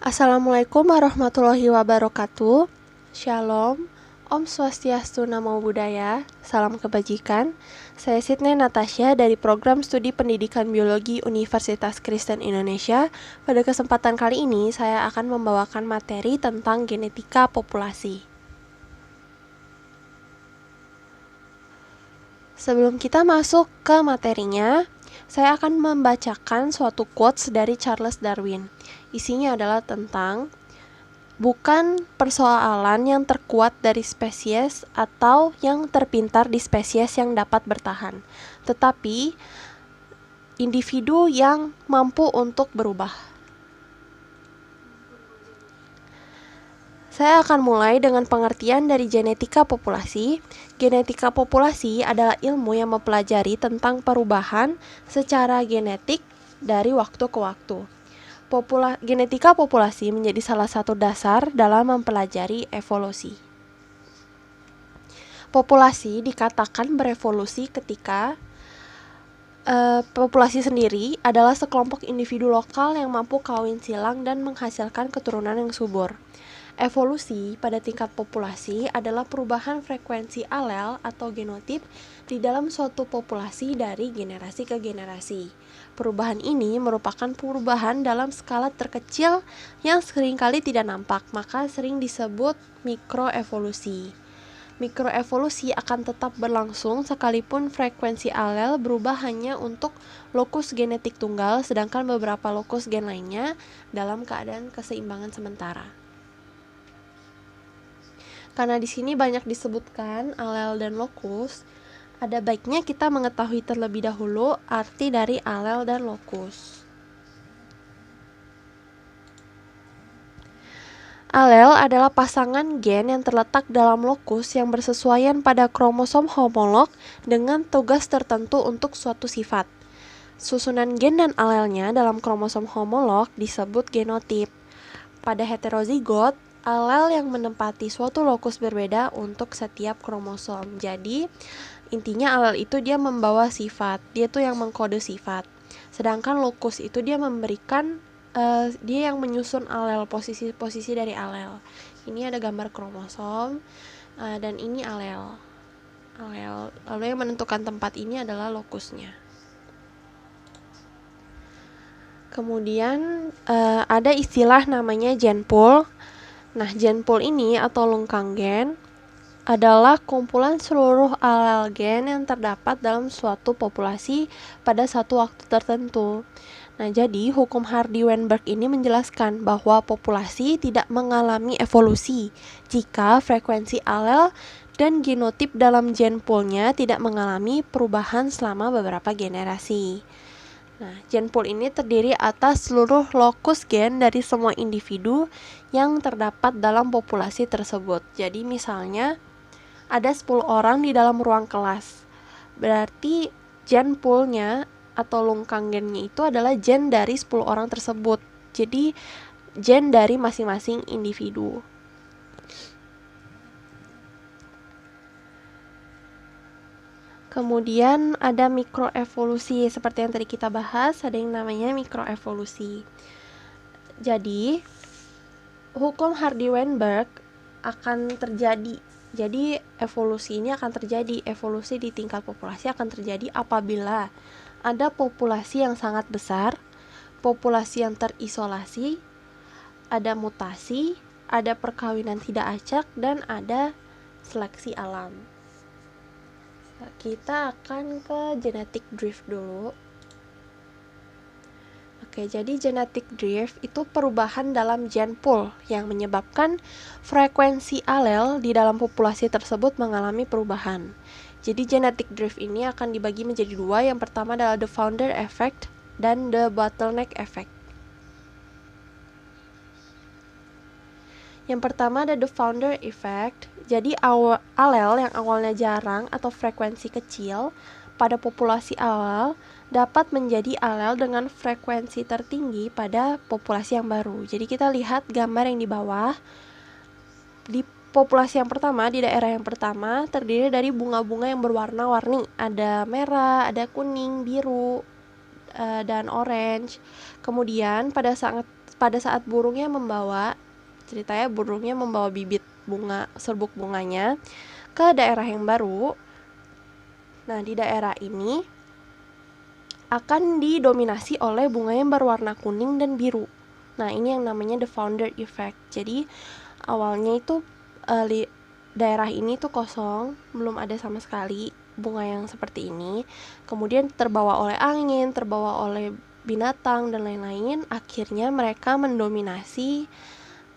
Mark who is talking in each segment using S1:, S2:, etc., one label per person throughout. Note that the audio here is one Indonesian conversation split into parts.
S1: Assalamualaikum warahmatullahi wabarakatuh. Shalom, Om Swastiastu Namo Buddhaya, salam kebajikan. Saya Sydney Natasha dari Program Studi Pendidikan Biologi Universitas Kristen Indonesia. Pada kesempatan kali ini, saya akan membawakan materi tentang genetika populasi. Sebelum kita masuk ke materinya, saya akan membacakan suatu quotes dari Charles Darwin. Isinya adalah tentang bukan persoalan yang terkuat dari spesies atau yang terpintar di spesies yang dapat bertahan, tetapi individu yang mampu untuk berubah. Saya akan mulai dengan pengertian dari genetika populasi. Genetika populasi adalah ilmu yang mempelajari tentang perubahan secara genetik dari waktu ke waktu. Genetika populasi menjadi salah satu dasar dalam mempelajari evolusi. Populasi dikatakan berevolusi ketika populasi sendiri adalah sekelompok individu lokal yang mampu kawin silang dan menghasilkan keturunan yang subur. Evolusi pada tingkat populasi adalah perubahan frekuensi alel atau genotip di dalam suatu populasi dari generasi ke generasi. Perubahan ini merupakan perubahan dalam skala terkecil yang seringkali tidak nampak, maka sering disebut mikroevolusi. Mikroevolusi akan tetap berlangsung sekalipun frekuensi alel berubah hanya untuk lokus genetik tunggal, sedangkan beberapa lokus gen lainnya dalam keadaan keseimbangan sementara. Karena di sini banyak disebutkan alel dan lokus, ada baiknya kita mengetahui terlebih dahulu arti dari alel dan lokus. Alel adalah pasangan gen yang terletak dalam lokus yang bersesuaian pada kromosom homolog dengan tugas tertentu untuk suatu sifat. Susunan gen dan alelnya dalam kromosom homolog disebut genotip. Pada heterozigot, alel yang menempati suatu lokus berbeda untuk setiap kromosom. Jadi, intinya alel itu dia membawa sifat, dia tuh yang mengkode sifat. Sedangkan lokus itu dia memberikan, dia yang menyusun alel, posisi-posisi dari alel. Ini ada gambar kromosom, dan ini alel. Lalu yang menentukan tempat ini adalah lokusnya. Kemudian ada istilah namanya gen pool. Nah, gen pool ini atau lengkang gen adalah kumpulan seluruh alel gen yang terdapat dalam suatu populasi pada satu waktu tertentu. Nah, jadi hukum Hardy-Weinberg ini menjelaskan bahwa populasi tidak mengalami evolusi jika frekuensi alel dan genotip dalam gen poolnya tidak mengalami perubahan selama beberapa generasi. Nah, gen pool ini terdiri atas seluruh lokus gen dari semua individu yang terdapat dalam populasi tersebut. Jadi misalnya ada 10 orang di dalam ruang kelas. Berarti gen poolnya atau lengkang gennya itu adalah gen dari 10 orang tersebut. Jadi gen dari masing-masing individu. Kemudian ada mikroevolusi, seperti yang tadi kita bahas, ada yang namanya mikroevolusi. Jadi, hukum Hardy-Weinberg akan terjadi. Jadi, evolusi ini akan terjadi, evolusi di tingkat populasi akan terjadi apabila ada populasi yang sangat besar, populasi yang terisolasi, ada mutasi, ada perkawinan tidak acak, dan ada seleksi alam. Kita akan ke genetic drift dulu. Oke, jadi genetic drift itu perubahan dalam gen pool yang menyebabkan frekuensi alel di dalam populasi tersebut mengalami perubahan. Jadi genetic drift ini akan dibagi menjadi dua. Yang pertama adalah the founder effect dan the bottleneck effect. Yang pertama ada the founder effect. Jadi alel yang awalnya jarang atau frekuensi kecil pada populasi awal dapat menjadi alel dengan frekuensi tertinggi pada populasi yang baru. Jadi kita lihat gambar yang di bawah. Di populasi yang pertama, di daerah yang pertama terdiri dari bunga-bunga yang berwarna-warni. Ada merah, ada kuning, biru, dan orange. Kemudian pada pada saat burungnya membawa, ceritanya burungnya membawa bibit bunga, serbuk bunganya ke daerah yang baru. Nah, di daerah ini akan didominasi oleh bunga yang berwarna kuning dan biru. Nah, ini yang namanya the founder effect. Jadi, awalnya itu daerah ini tuh kosong, belum ada sama sekali bunga yang seperti ini. Kemudian terbawa oleh angin, terbawa oleh binatang dan lain-lain, akhirnya mereka mendominasi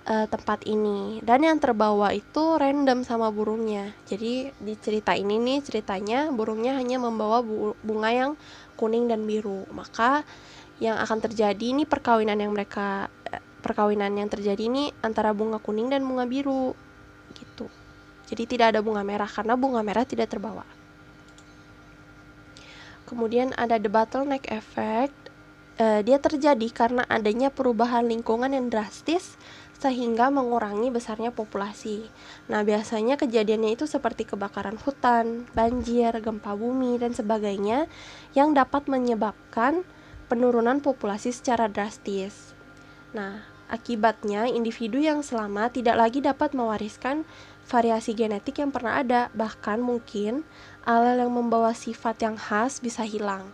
S1: tempat ini. Dan yang terbawa itu random sama burungnya. Jadi di cerita ini nih, ceritanya burungnya hanya membawa bunga yang kuning dan biru. Maka yang akan terjadi ini perkawinan yang terjadi ini antara bunga kuning dan bunga biru gitu. Jadi tidak ada bunga merah karena bunga merah tidak terbawa. Kemudian ada the bottleneck effect. Dia terjadi karena adanya perubahan lingkungan yang drastis sehingga mengurangi besarnya populasi. Nah, biasanya kejadiannya itu seperti kebakaran hutan, banjir, gempa bumi, dan sebagainya yang dapat menyebabkan penurunan populasi secara drastis. Nah, akibatnya individu yang selamat tidak lagi dapat mewariskan variasi genetik yang pernah ada, bahkan mungkin alel yang membawa sifat yang khas bisa hilang.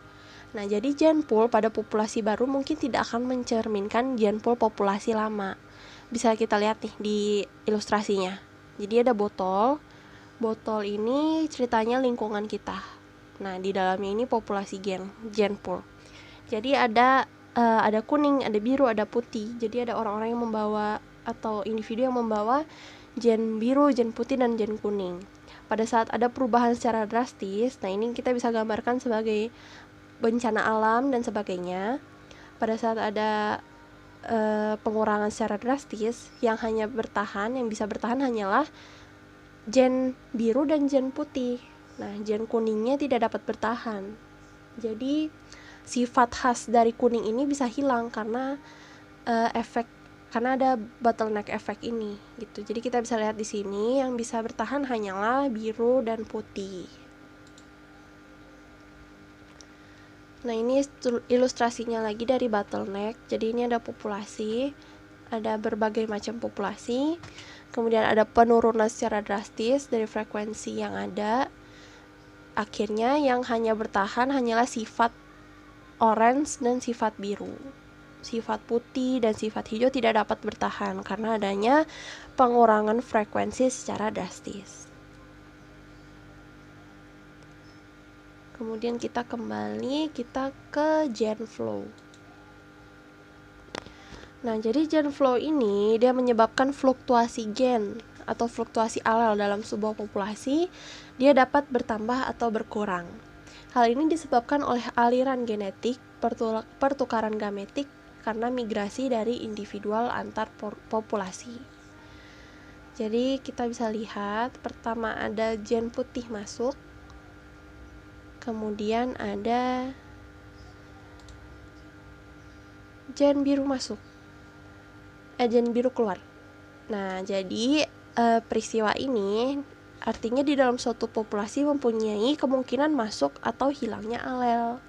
S1: Nah, jadi gene pool pada populasi baru mungkin tidak akan mencerminkan gene pool populasi lama. Bisa kita lihat nih di ilustrasinya. Jadi ada botol. Botol ini ceritanya lingkungan kita. Nah, di dalamnya ini populasi gene pool. Jadi ada kuning, ada biru, ada putih. Jadi ada orang-orang yang membawa atau individu yang membawa gen biru, gen putih, dan gen kuning. Pada saat ada perubahan secara drastis, nah ini kita bisa gambarkan sebagai bencana alam dan sebagainya. Pada saat ada pengurangan secara drastis, yang bisa bertahan hanyalah gen biru dan gen putih. Nah, gen kuningnya tidak dapat bertahan. Jadi sifat khas dari kuning ini bisa hilang karena karena ada bottleneck effect ini gitu. Jadi kita bisa lihat di sini yang bisa bertahan hanyalah biru dan putih. Nah, ini ilustrasinya lagi dari bottleneck. Jadi ini ada populasi, ada berbagai macam populasi. Kemudian ada penurunan secara drastis dari frekuensi yang ada. Akhirnya yang hanya bertahan hanyalah sifat orange dan sifat biru. Sifat putih dan sifat hijau tidak dapat bertahan karena adanya pengurangan frekuensi secara drastis. Kemudian kita ke gene flow. Nah, jadi gene flow ini dia menyebabkan fluktuasi gen atau fluktuasi alel dalam sebuah populasi. Dia dapat bertambah atau berkurang. Hal ini disebabkan oleh aliran genetik, pertukaran gametik karena migrasi dari individual antar populasi. Jadi kita bisa lihat pertama ada gen putih masuk, kemudian ada gen biru masuk, gen biru keluar. Nah, jadi peristiwa ini artinya di dalam suatu populasi mempunyai kemungkinan masuk atau hilangnya alel.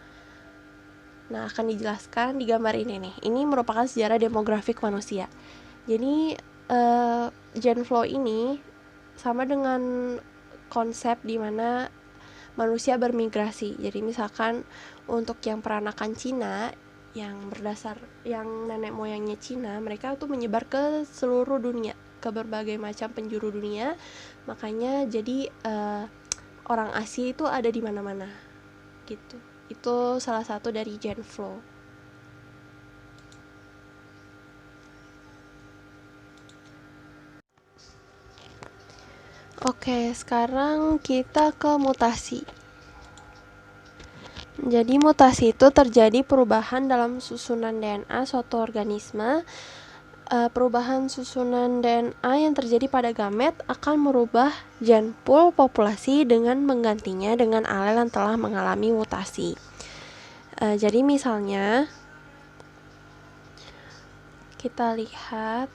S1: Nah, akan dijelaskan di gambar ini nih. Ini merupakan sejarah demografik manusia. Jadi gene flow ini sama dengan konsep di mana manusia bermigrasi. Jadi misalkan untuk yang peranakan Cina yang nenek moyangnya Cina, mereka tuh menyebar ke seluruh dunia, ke berbagai macam penjuru dunia. Makanya jadi orang Asia itu ada di mana-mana gitu. Itu salah satu dari gene flow. Oke, sekarang kita ke mutasi. Jadi mutasi itu terjadi perubahan dalam susunan DNA suatu organisme. Perubahan susunan DNA yang terjadi pada gamet akan merubah gene pool populasi dengan menggantinya dengan alel yang telah mengalami mutasi. Jadi misalnya kita lihat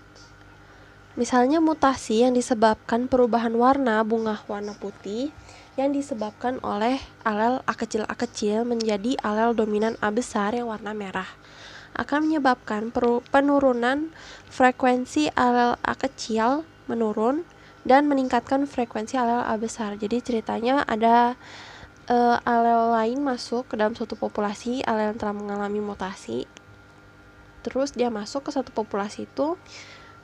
S1: misalnya mutasi yang disebabkan perubahan warna bunga warna putih yang disebabkan oleh alel A kecil menjadi alel dominan A besar yang warna merah. akan menyebabkan penurunan frekuensi alel A kecil menurun dan meningkatkan frekuensi alel A besar. Jadi ceritanya ada alel lain masuk ke dalam suatu populasi, alel yang telah mengalami mutasi. Terus dia masuk ke satu populasi itu,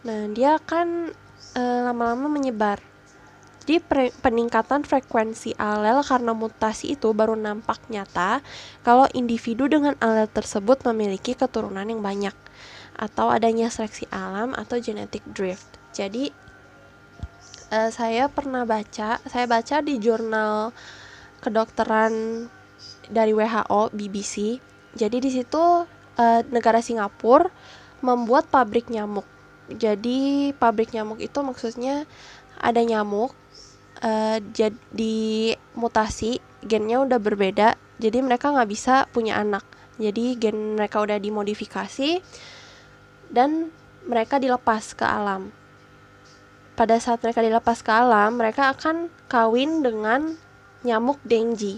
S1: nah dia akan lama-lama menyebar. Jadi peningkatan frekuensi alel karena mutasi itu baru nampak nyata kalau individu dengan alel tersebut memiliki keturunan yang banyak atau adanya seleksi alam atau genetic drift. Jadi saya baca di jurnal kedokteran dari WHO BBC. Jadi di situ negara Singapura membuat pabrik nyamuk. Jadi pabrik nyamuk itu maksudnya ada nyamuk jadi mutasi, gennya udah berbeda, jadi mereka nggak bisa punya anak. Jadi gen mereka udah dimodifikasi dan mereka dilepas ke alam. Pada saat mereka dilepas ke alam, mereka akan kawin dengan nyamuk Dengue.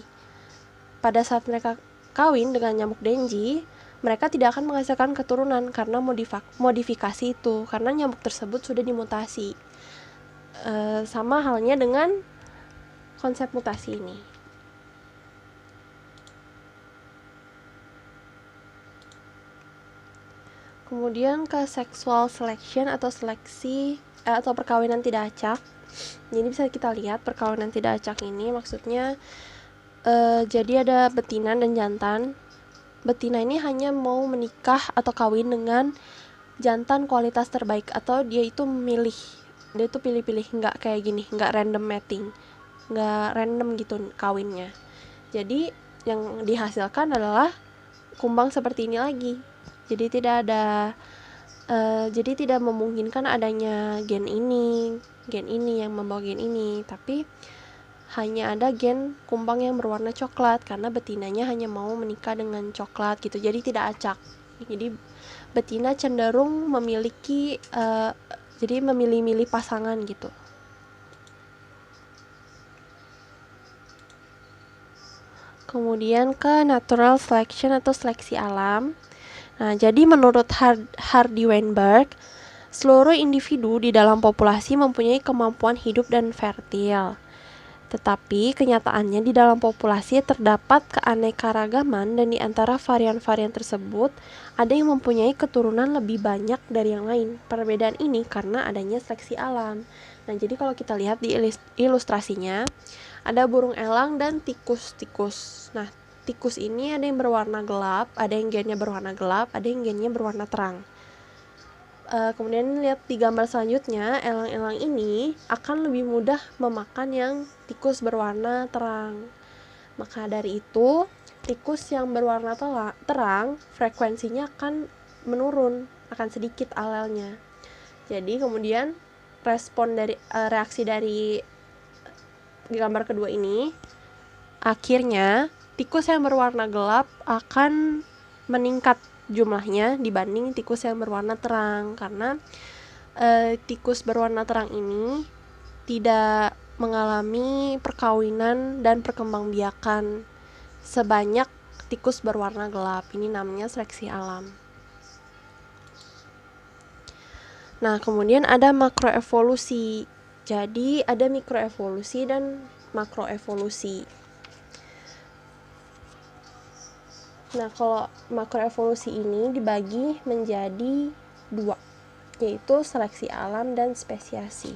S1: Pada saat mereka kawin dengan nyamuk Dengue, mereka tidak akan menghasilkan keturunan karena modifikasi itu, karena nyamuk tersebut sudah dimutasi. Sama halnya dengan konsep mutasi ini. Kemudian ke sexual selection atau seleksi atau perkawinan tidak acak. Jadi bisa kita lihat perkawinan tidak acak ini maksudnya jadi ada betina dan jantan. Betina ini hanya mau menikah atau kawin dengan jantan kualitas terbaik, atau dia itu memilih, dia itu pilih-pilih, nggak kayak gini, nggak random mating, nggak random gitu kawinnya. Jadi yang dihasilkan adalah kumbang seperti ini lagi. Jadi tidak memungkinkan adanya gen ini yang membawa gen ini, tapi hanya ada gen kumbang yang berwarna coklat karena betinanya hanya mau menikah dengan coklat gitu. Jadi tidak acak. Jadi betina cenderung memiliki jadi memilih-milih pasangan gitu. Kemudian ke natural selection atau seleksi alam. Nah, jadi menurut Hardy Weinberg, seluruh individu di dalam populasi mempunyai kemampuan hidup dan fertil. Tetapi kenyataannya di dalam populasi terdapat keanekaragaman, dan di antara varian-varian tersebut ada yang mempunyai keturunan lebih banyak dari yang lain. Perbedaan ini karena adanya seleksi alam. Nah, jadi kalau kita lihat di ilustrasinya, ada burung elang dan tikus-tikus. Nah, tikus ini ada yang berwarna gelap, ada yang gennya berwarna gelap, ada yang gennya berwarna terang. Kemudian lihat di gambar selanjutnya, elang-elang ini akan lebih mudah memakan yang tikus berwarna terang. Maka dari itu, tikus yang berwarna terang frekuensinya akan menurun, akan sedikit alelnya. Jadi kemudian reaksi dari gambar kedua ini, akhirnya tikus yang berwarna gelap akan meningkat jumlahnya dibanding tikus yang berwarna terang, karena tikus berwarna terang ini tidak mengalami perkawinan dan perkembangbiakan sebanyak tikus berwarna gelap. Ini namanya seleksi alam. Nah, kemudian ada makroevolusi. Jadi ada mikroevolusi dan makroevolusi. Nah, kalau makroevolusi ini dibagi menjadi 2, yaitu seleksi alam dan spesiasi.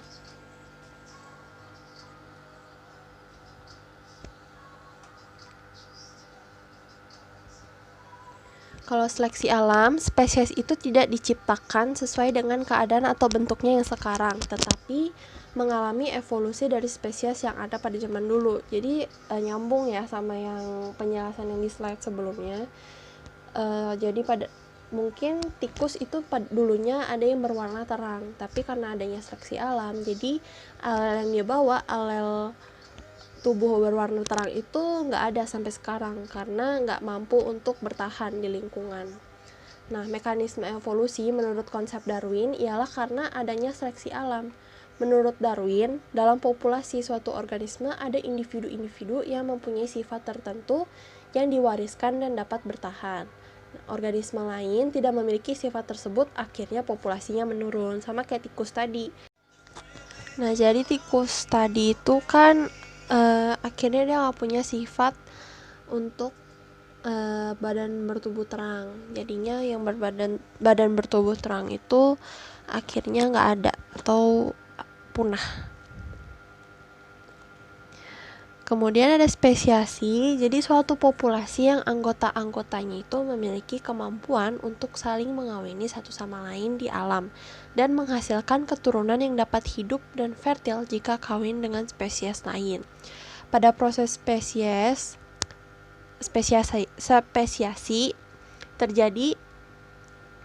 S1: Kalau seleksi alam, spesies itu tidak diciptakan sesuai dengan keadaan atau bentuknya yang sekarang, tetapi mengalami evolusi dari spesies yang ada pada zaman dulu. Jadi nyambung ya sama yang penjelasan yang di slide sebelumnya. Jadi mungkin tikus itu dulunya ada yang berwarna terang, tapi karena adanya seleksi alam, jadi alel yang dia bawa, alel tubuh berwarna terang itu nggak ada sampai sekarang karena nggak mampu untuk bertahan di lingkungan. Nah, mekanisme evolusi menurut konsep Darwin ialah karena adanya seleksi alam. Menurut Darwin, dalam populasi suatu organisme ada individu-individu yang mempunyai sifat tertentu yang diwariskan dan dapat bertahan. Organisme lain tidak memiliki sifat tersebut, akhirnya populasinya menurun, sama kayak tikus tadi. Nah, jadi tikus tadi itu kan akhirnya dia nggak punya sifat untuk badan bertubuh terang. Jadinya yang badan bertubuh terang itu akhirnya nggak ada atau punah. Kemudian ada spesiasi, jadi suatu populasi yang anggota-anggotanya itu memiliki kemampuan untuk saling mengawini satu sama lain di alam dan menghasilkan keturunan yang dapat hidup dan fertil jika kawin dengan spesies lain. Pada proses spesiasi terjadi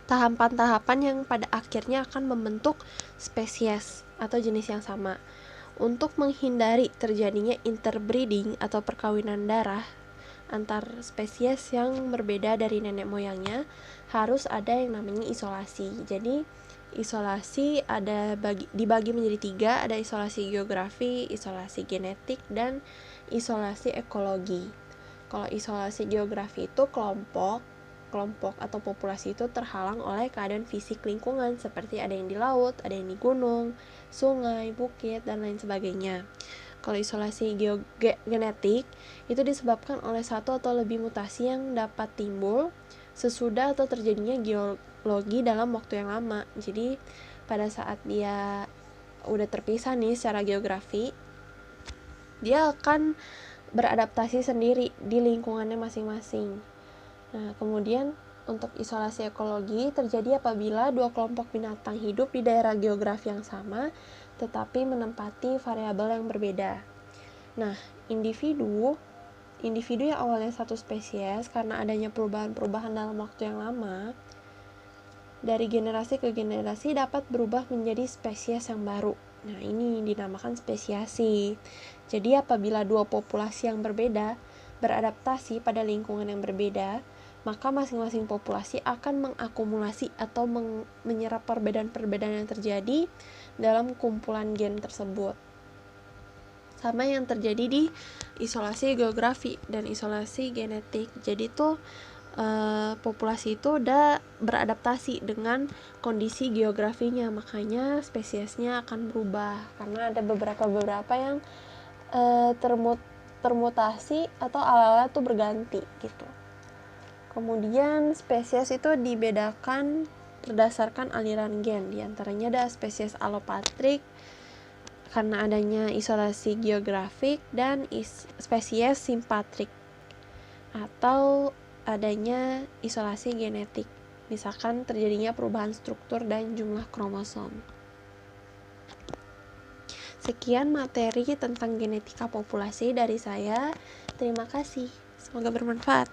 S1: tahapan-tahapan yang pada akhirnya akan membentuk spesies atau jenis yang sama. Untuk menghindari terjadinya interbreeding atau perkawinan darah antar spesies yang berbeda dari nenek moyangnya, harus ada yang namanya isolasi. Jadi isolasi dibagi menjadi 3, ada isolasi geografi, isolasi genetik, dan isolasi ekologi. Kalau isolasi geografi itu kelompok atau populasi itu terhalang oleh keadaan fisik lingkungan, seperti ada yang di laut, ada yang di gunung, sungai, bukit, dan lain sebagainya. Kalau isolasi genetik itu disebabkan oleh satu atau lebih mutasi yang dapat timbul sesudah atau terjadinya geologi dalam waktu yang lama. Jadi pada saat dia udah terpisah nih secara geografi, dia akan beradaptasi sendiri di lingkungannya masing-masing. Nah, kemudian untuk isolasi ekologi terjadi apabila 2 kelompok binatang hidup di daerah geografi yang sama tetapi menempati variabel yang berbeda. Nah, individu yang awalnya satu spesies karena adanya perubahan-perubahan dalam waktu yang lama dari generasi ke generasi dapat berubah menjadi spesies yang baru. Nah, ini dinamakan spesiasi. Jadi apabila 2 populasi yang berbeda beradaptasi pada lingkungan yang berbeda, maka masing-masing populasi akan mengakumulasi atau menyerap perbedaan-perbedaan yang terjadi dalam kumpulan gen tersebut. Sama yang terjadi di isolasi geografi dan isolasi genetik. Jadi tuh populasi itu udah beradaptasi dengan kondisi geografinya, makanya spesiesnya akan berubah karena ada beberapa yang termutasi atau ala-ala tuh berganti gitu. Kemudian spesies itu dibedakan berdasarkan aliran gen. Di antaranya ada spesies alopatrik karena adanya isolasi geografik dan spesies simpatrik atau adanya isolasi genetik. Misalkan terjadinya perubahan struktur dan jumlah kromosom. Sekian materi tentang genetika populasi dari saya. Terima kasih. Semoga bermanfaat.